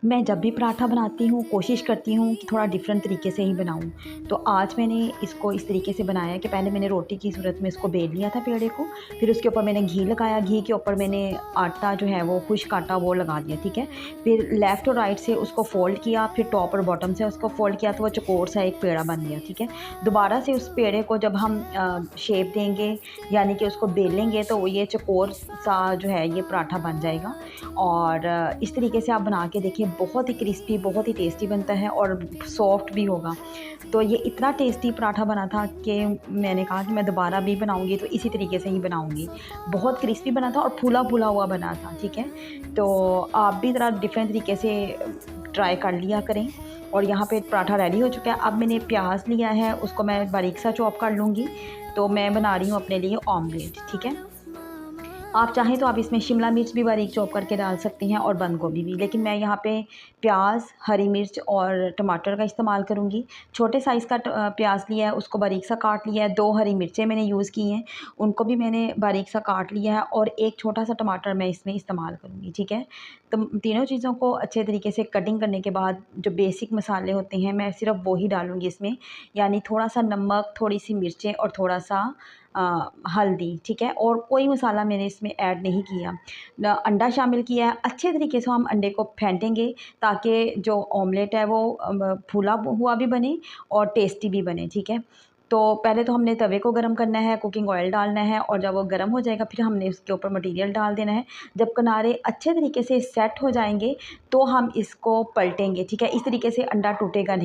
मैं जब भी पराठा बनाती हूँ कोशिश करती हूँ कि थोड़ा डिफरेंट तरीके से ही बनाऊँ। तो आज मैंने इसको इस तरीके से बनाया कि पहले मैंने रोटी की सूरत में इसको बेल लिया था पेड़े को, फिर उसके ऊपर मैंने घी लगाया, घी के ऊपर मैंने आटा जो है वो खुश्क आटा वो लगा दिया, ठीक है। फिर लेफ़्ट और राइट से उसको फ़ोल्ड किया, फिर टॉप और बॉटम से उसको फ़ोल्ड किया तो वो चौकोर सा एक पेड़ा बन गया, ठीक है। दोबारा से उस पेड़े को जब हम शेप देंगे यानी कि उसको बेलेंगे तो वो ये चौकोर सा जो है ये पराठा बन जाएगा। और इस तरीके से आप बना के देखिए, बहुत ही क्रिस्पी, बहुत ही टेस्टी बनता है और सॉफ्ट भी होगा। तो ये इतना टेस्टी पराठा बना था कि मैंने कहा कि मैं दोबारा भी बनाऊँगी तो इसी तरीके से ही बनाऊँगी। बहुत क्रिस्पी बना था और फूला-फूला हुआ बना था, ठीक है। तो आप भी ज़रा डिफरेंट तरीके से ट्राई कर लिया करें। और यहाँ पे पराठा रेडी हो चुका है। अब मैंने प्याज़ लिया है, उसको मैं बारीक सा चॉप कर लूँगी। तो मैं बना रही हूँ अपने लिए ऑमलेट, ठीक है। आप चाहें तो आप इसमें शिमला मिर्च भी बारीक चॉप करके डाल सकती हैं और बंद गोभी भी, लेकिन मैं यहाँ पे प्याज, हरी मिर्च और टमाटर का इस्तेमाल करूँगी। छोटे साइज़ का प्याज लिया है, उसको बारीक सा काट लिया है। 2 हरी मिर्चें मैंने यूज़ की हैं, उनको भी मैंने बारीक सा काट लिया है और एक छोटा सा टमाटर मैं इसमें इस्तेमाल करूँगी, ठीक है। तो तीनों चीज़ों को अच्छे तरीके से कटिंग करने के बाद जो बेसिक मसाले होते हैं मैं सिर्फ वो ही डालूँगी इसमें, यानी थोड़ा सा नमक, थोड़ी सी मिर्चें और थोड़ा सा हल्दी, ठीक है। और कोई मसाला मैंने इसमें ऐड नहीं किया। न अंडा शामिल किया है। अच्छे तरीके से हम अंडे को फेंटेंगे ताकि जो ऑमलेट है वो फूला हुआ भी बने और टेस्टी भी बने, ठीक है। तो पहले तो हमने तवे को गरम करना है, कुकिंग ऑयल डालना है और जब वो गरम हो जाएगा फिर हमने उसके ऊपर मटीरियल डाल देना है। जब किनारे अच्छे तरीके से सेट हो जाएँगे तो हम इसको पलटेंगे, ठीक है। इस तरीके से अंडा टूटेगा नहीं।